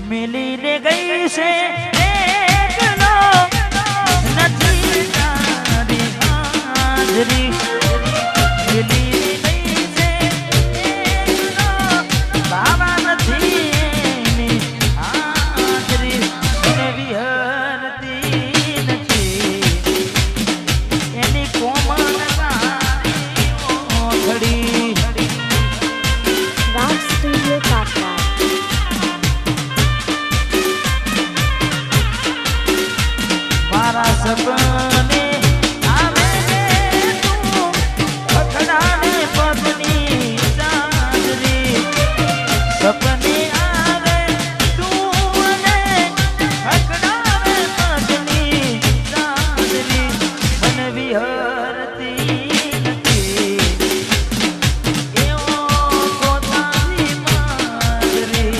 मिली ने गई से एकलो नथी तारी हाजरी मिली ने गई से एकलो बाबा नथी एनी हाजरी ने विहरती नथी एनी कोमल गारी ओठड़ी राज स्टूडियो काटना सपने आवे तू अखड़ाने पत्नी चांदनी सपने आवे तू ने अखड़ाने पत्नी चांदनी मन विहरती नथी एओ पोतानी मादरी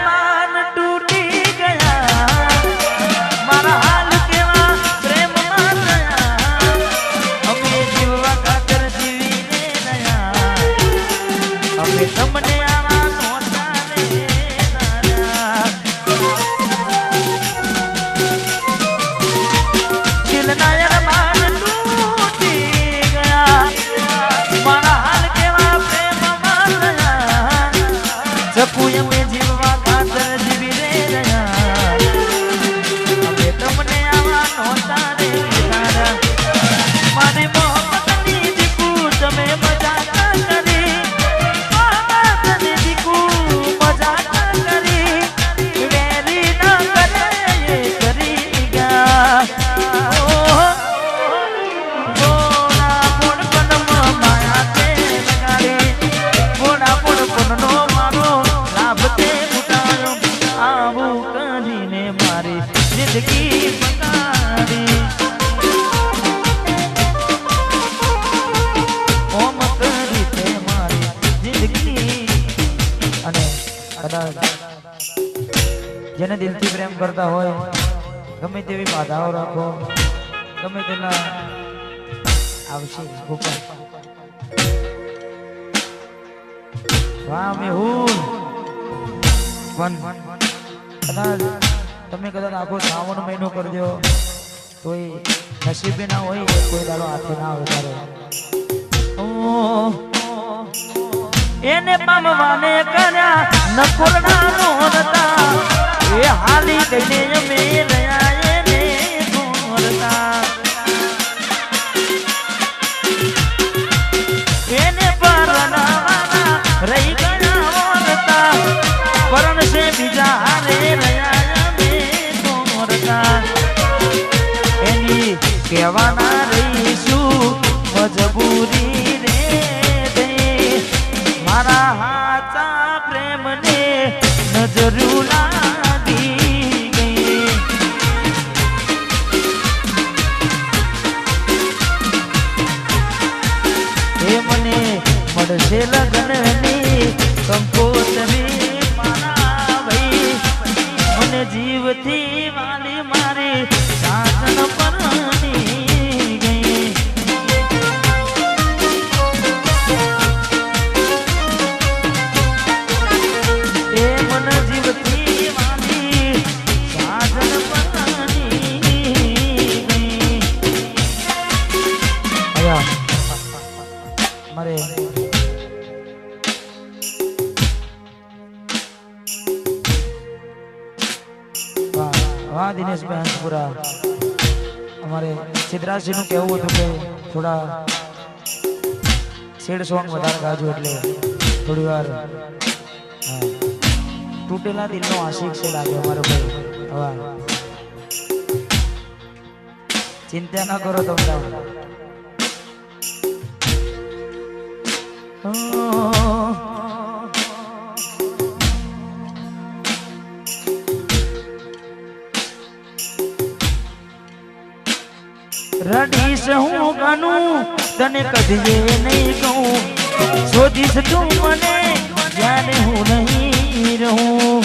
मान टूटी गया मारा हाल केवा प्रेम मान गया हमें जीवा खातर जीवी ने नया हमें तमने आवा नोटा ने दिलना मान टूटी गया मारा हाल केवा प्रेम मान गया सकुय में જેને દિલથી પ્રેમ કરતા હોય ગમે તેવી બાધાઓ રાખો ગમે તેના આવશે ગોપાલ વાહ મેહુલ વન કદાચ તમે કદાચ આખો શ્રાવણ મહિનો કરજો તોય નસીબે ના હોય કોઈ દાડો હાથે ના આવે તારે એને પામવાને કર્યા નકોરડા નોરતા એ હાલી ગઈને અમે રહ્યા એને ગોરતા એને પરણાવાના રહી ગયા ઓરતા પરણ સે બીજા હારે રહ્યા અમે ગોરતા એની કહેવાના રહીશું મજબૂરી રે દે મારા હાચા પ્રેમને નજરું મળશે લગ્નની કંકોત્રી મારા ભાઈ મને જીવથી વાલી મારી સાજન પરણી ગઈ એ મન જીવથી વાલી સાજન પરણી ગઈ મારે वाह दिनेश भाई हंसपुरा हमारे सिद्धराज जी नु कहूं હતું કે થોડા સેડ સોંગ વધારે ગાજો એટલે થોડી વાર તૂટેલા દિલનો આશિક છે લાગે અમારો ભાઈ વાહ ચિંતા ના કરો તમે રડીશ હું ગાનું તને કદીએ નહીં કહું શોધીશ તું મને જાણે હું નહીં રહું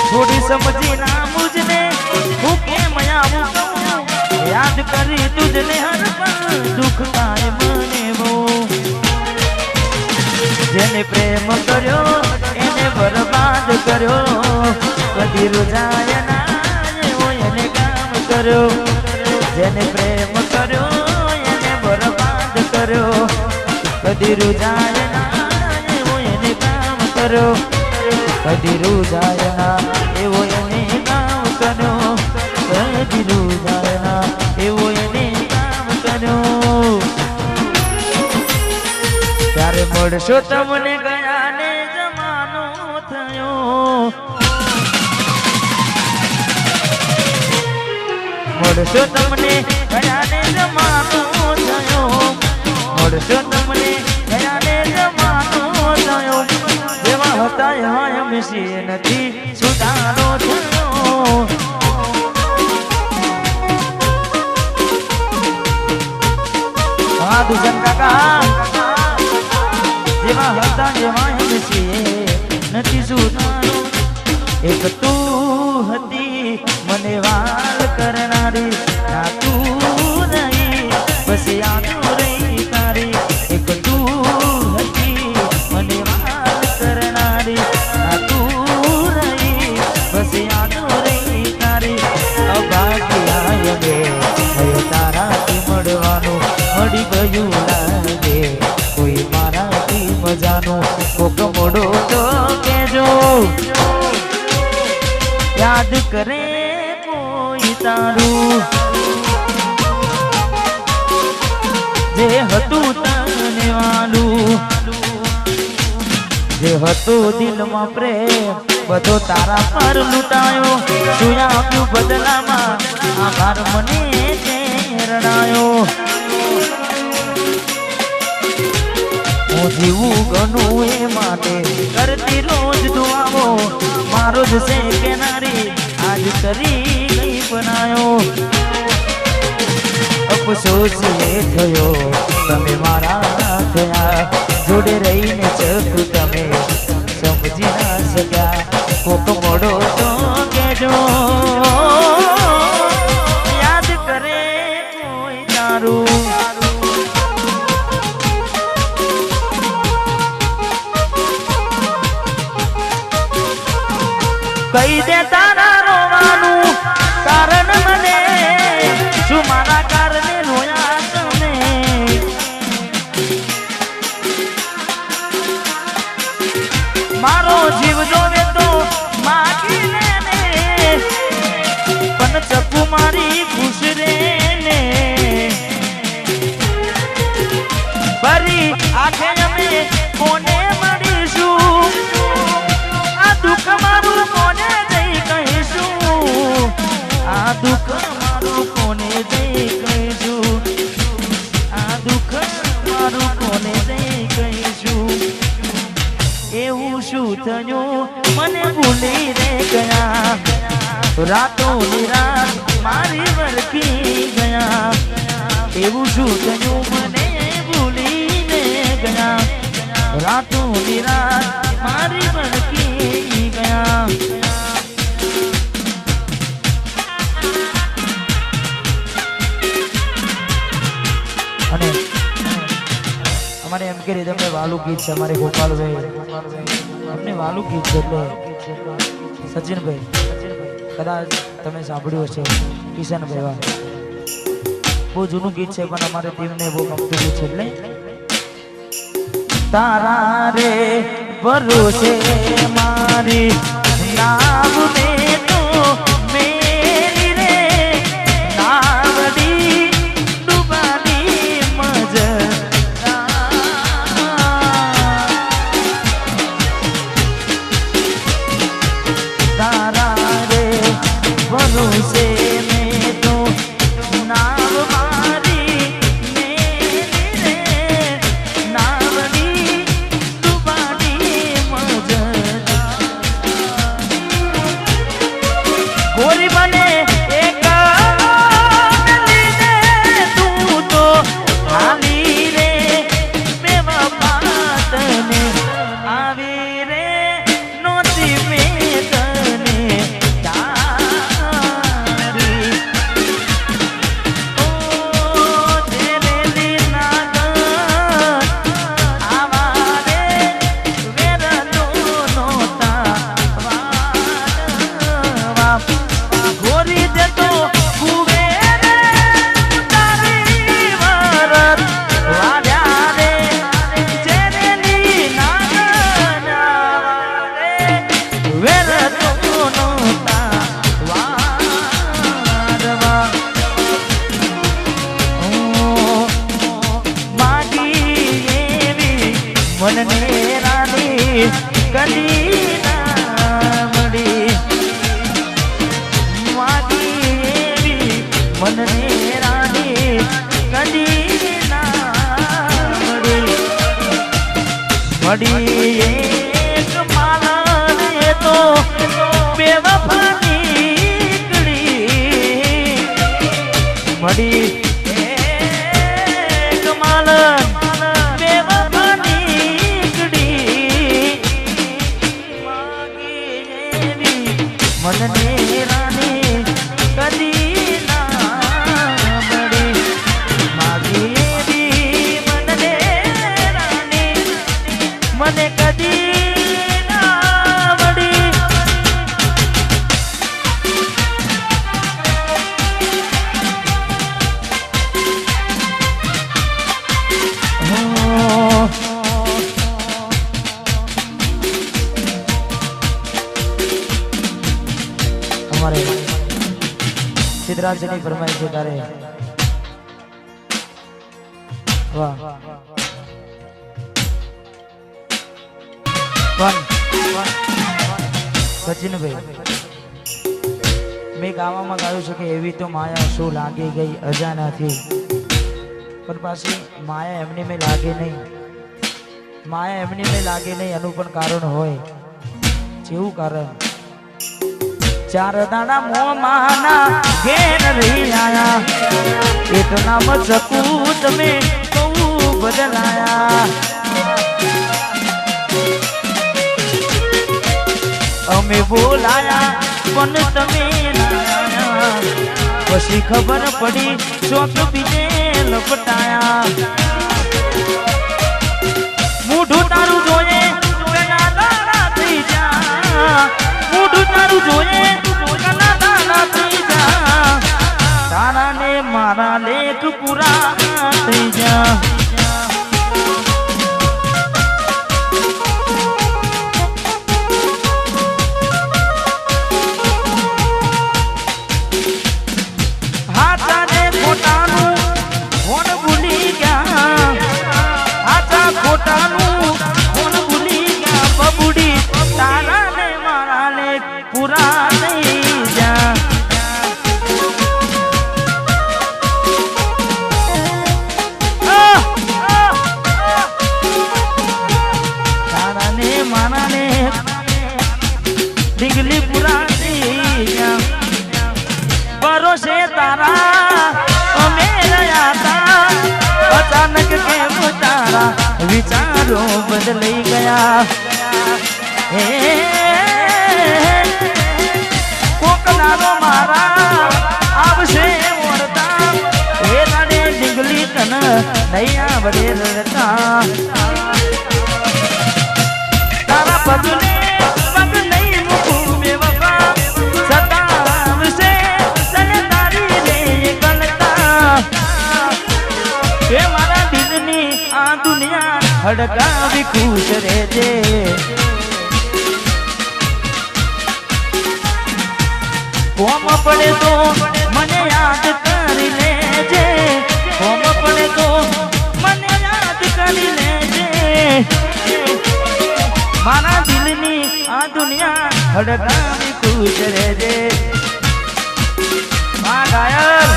થોડી સમજી ના મુझने હું કેમ કરી તુજને હર પળ દુઃખ થાય મને બહુ જેને પ્રેમ કર્યો એને બરબાદ કર્યો કદી રૂજાય ના એવો એને કામ કર્યો જેને પ્રેમ કર્યો એને બરબાદ કર્યો કદી રૂજાય ના એવો એને કામ કર્યો કદી રૂજાય ના એવો એને કામ કર્યો કદી રૂજાય ના એવો એને કામ કર્યો ત્યારે મળશો તમને ગયા ને જમાનો થયો મળશો તમને ગયા ને જમાનો થયો મળશો તમને ગયા ને જમાનો થયો જેવા હતા એવા એમ નથી સુધારો થયો હા દુષણ કાકા જેવા હતા જેવા એમ નથી સુધારો એક તું હતી મને વાલ કરનારી ના તું નહીં બસ યાદ રહી તારી એક તું હતી મને વાલ કરનારી ના તું નહીં બસ યાદ રહી તારી અભાગ્યા હવે તારાથી મળવાનું મળી ગયું લાગે કોઈ મારાથી મજાનું કોક મોડો તો કેજો યાદ કરે કોઈ તારું જે હતું તને વાલું જે હતું દિલમાં પ્રેમ બધો તારા પર લૂંટાયો શું આપ્યું બદલામાં આભાર મને રડાયો હું જીવું ગણું એ માટે કરતી રોજ દુઆઓ મારો જ છે કેનારી આજ કરી ગઈ બનાયો અફસોસ એ થયો તમે મારા થયા જોડે રહીને ચકુ તમે સમજી ના શક્યા કોક મોડો તો કેજો યાદ કરે કોઈ તારું કહી દે તારા રોવાનું કારણ મને શું મારા કારણે રોયા તમે મારો જીવ જોવે તો માગી લેને પણ ચપ્પુ મારી ખુશ રે ને ફરી આખે અમે કોને મળીશું આ દુઃખ મારું કોને જઈ કહીશું આ દુઃખ મારું કોને જઈ કહીશું આ દુઃખ મારું કોને જઈ કહીશું એવું શું થયું મને ભૂલી રે ગયા રાતો ની રાત મારી વરખી ગયા એવું શું થયું મને ભૂલીને ગયા રાતો ની રાત મારી વરખી ગયા અને અમારે એમ કે રીતે વાલું ગીત છે અમારે ગોપાલભાઈ અમને વાલું ગીત છે એટલે સચિનભાઈ કદાચ તમે સાંભળ્યું હશે કિશનભાઈ બહુ જૂનું ગીત છે પણ અમારે ટીમને બહુ ગમતું ગીત છે એટલે તારા રે ભરોસે મારી નાવ ને તો મેરી રે નાવડી ડૂબાડી મજ તારા રે ભરોસે મેં તો નાવ મારી મેરી રે નાવડી ડૂબાડી મજ ગોરી બને એક લીધે તું તો હાલી રે બેવફા તને આવી રે નોતી મેં તને તારી મનની રાણી કદી ના મળી એક માલને તો બેવફાની કડી મળી એક માલન બેવફાની કડી માગી એવી મનની રાણી કદી ના મળી માગી એવી મનને રાણી મને કદી ના મળી અમારે સિદ્ધરાજની ફરમાઈ છે તારે વાહ સચિનભાઈ મેં ગાવામાં ગાયું છે કે એવી તો માયા શું લાગી ગઈ અજાણાથી પણ પાછી માયા એમની મેં લાગે નહીં માયા એમની મેં લાગે નહીં એનું પણ કારણ હોય જેવું કારણ ચાર દાડા મોમાના ઘેર રહી આયા એક નામ ચકુ તમે બહુ બદલાયા અમે બોલાયા પણ તમે ના પછી ખબર પડી ચોક બીજે લપટાયા મૂઢું તારું જોઈએ કના દાડા થઈ જા મૂઢું તારું જોઈએ કના દાડા થઈ જા તારા ને મારા લેખ પૂરા થઈ જા ડીગલી પુરાણી ભરોસે તારા અમે રહ્યા તા અચાનક કેમ તારા વિચારો બદલાઈ ગયા હે કોક નાનો મારા આવશે ઓળતા એ રાડે ડીગલી તન નહીં આવડે રડતા તારા પગને હડકાવી ખુશ રહેજે કોમ પડે તો મને યાદ કરી લેજે કોમ પડે તો મને યાદ કરી લેજે મારા દિલની આ દુનિયા હડકાવી ખુશ રહેજે મા ગાયર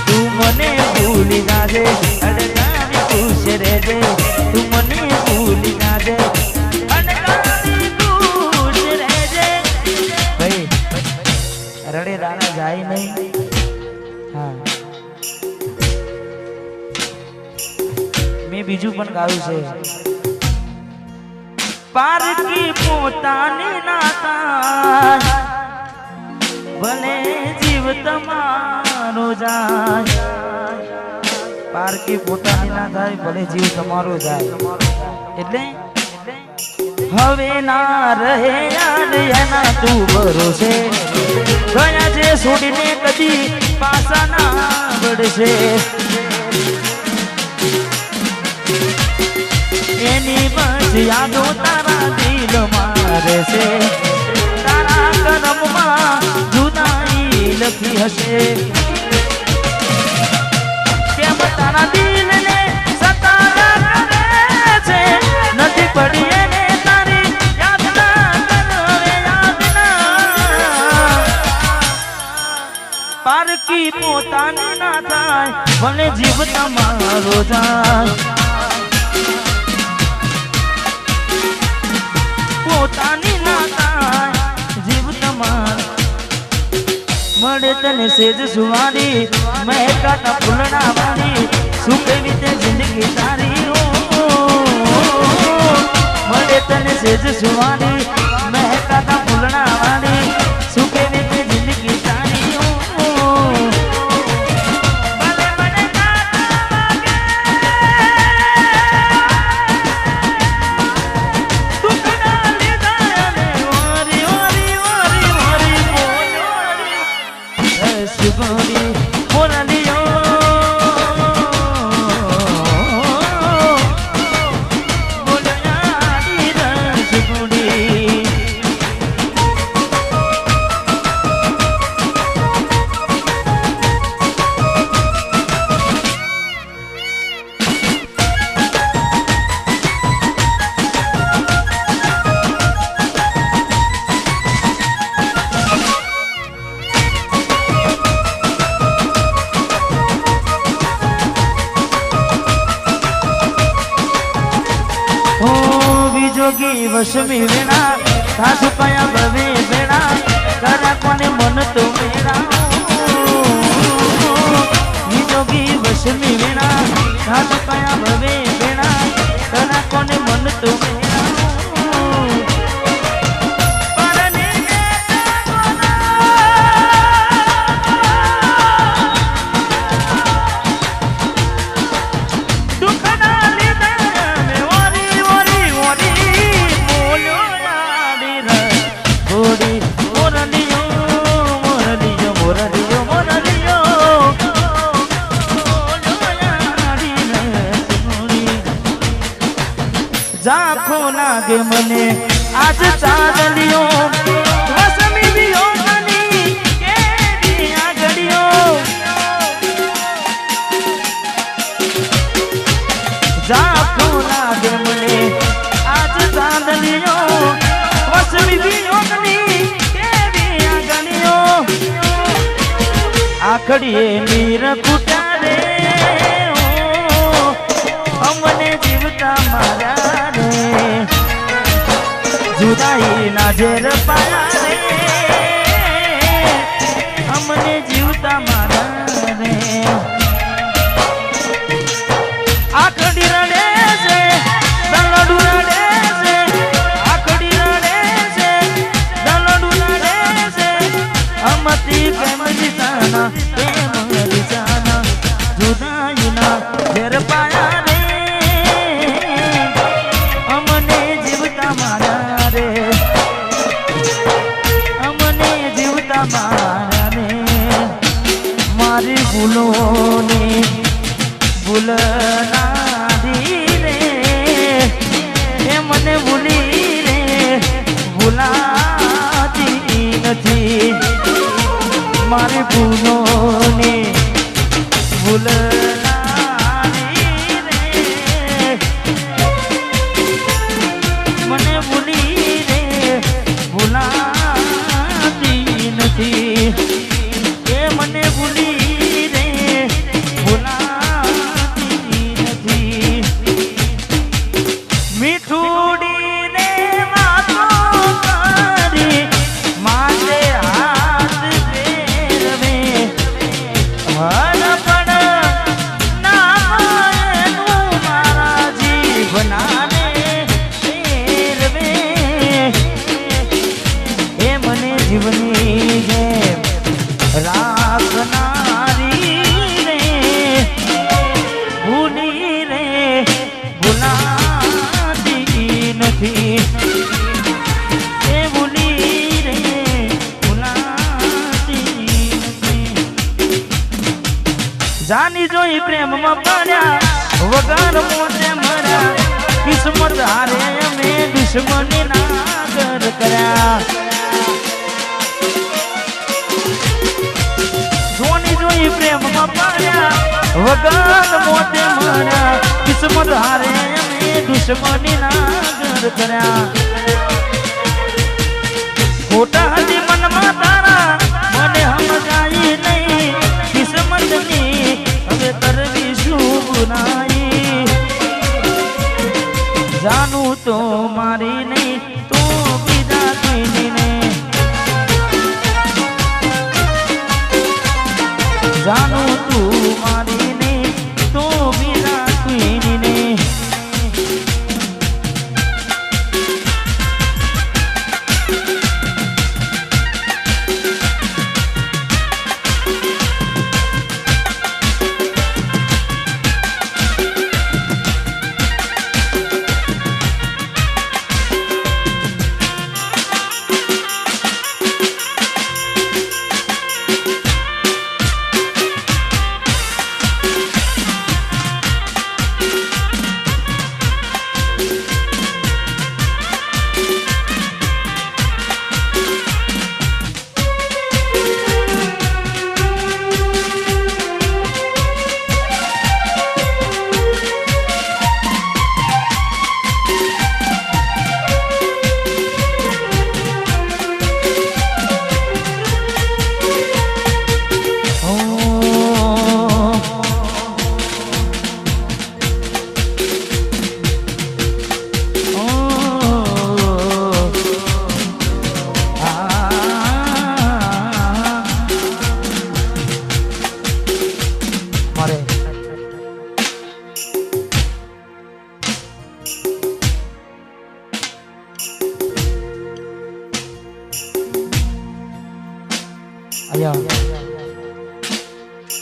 તું મને ભૂલી જાજે હડકાવી ખુશ રહેજે તું મને ભૂલી જાજે હડકાવી ખુશ રહેજે ભાઈ રડે રાણા જાય નહીં હા મેં બીજું પણ ગાયું છે પારકી પોતાની નાતા ભલે જીવ તમારો જાય પારકી પોતાની ના થાય ભલે જીવ તમારો જાય એટલે હવે ના રહે યાદ એના તું ભરોસે ગયા છે છોડીને કદી પાછા ના વળશે એની બસ યાદો તારા દિલમાં રહેશે તારા કરમમાં જુદાઈ લખી હશે કેમ તારા દિલને સતારા કરે છે નથી પડી એને તારી યાદ ના કરવે યાદ ના પારકી પોતાની ના થાય ભલે જીવ તમારો જાય પોતાની ના થાય જીવ તમારો મળે તને સેજ સુવારી મહેકાતા ફૂલડા વાળી શું કેવી તે જિંદગી તારી મળે તને સેજ સુવારી મહેકાતા ફૂલડા વાળી શું કેવી તે જિંદગી તારી जोगी वशमी वेणा सासु पाया भवे बेड़ा करा कोने मन तो मेरा जोगी वशमी वेणा सासु पाया भवे बेड़ा करा कोने मन तो मेरा जाखो लागे मने आज चांदलियो वसमी दियो मनी केरी आगड़ियो जाखो लागे मने आज चांदलियो वसमी दियो मनी केरी आगड़ियो आखड़िए नीर कुटारे अमने जीवता मारा जुदाई ना जेर पाया रे हमने जीवता मारा रे आखड़ी रड़े से दलडू रड़े से आखड़ी रड़े से दलडू रड़े से हमती प्रेम दिसाना जुदाई ना जेर पाया रे हमने जीवता मारा मारी भूलों ने भूलना दी रे हे मने भूली रे भूलाती नहीं मारी भूलों ने भूलना दी रे मने भूली रे भूलाती नहीं मने भूली रे भूलाती नहीं मीठूड़ी ने मातो करी माते हाथ पैर में हर पड़ नाम मारा जीवना ने पैर में हे मने जीवनी है राखनारी रे भूली रे भूलाती नहीं ए भूली रे भूलाती नहीं जानी जोई प्रेम में पड़ा वगर मोते मरा किस्मत हारे में दुश्मनी ना कर करा प्रेम में पाया वगान मोते मारा किस्मत हारे में दुश्मनी ना कर करा खोटा हदी मन में तारा मने हम जाई नहीं જાનું તું મારી ને તો બીના તુઈની ને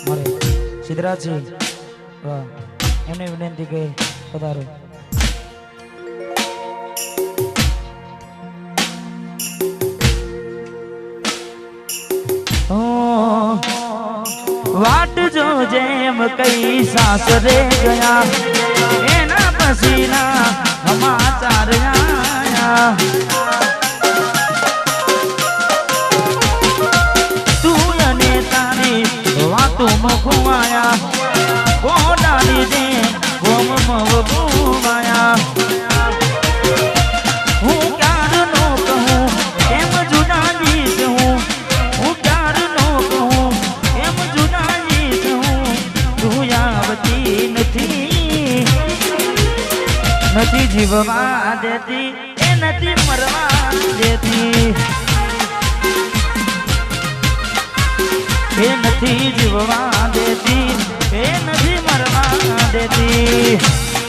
મારે સિદ્ધરાજજી એમને વિનંતી કે પધારો. વાટ જો જેમ કઈ સાસરે ગયા એના પસીના સમાચાર આયા तुम घुमाया वो डाली दे वो घुमाया हूँ प्यार नो कहूँ एम जुदाई से हूँ प्यार नो कहूँ एम जुदाई से हूँ तू आवती નથી નથી જીવવા દેતી એ નથી મરવા દેતી એ નથી જીવવા દેતી એ નથી મરવા દેતી.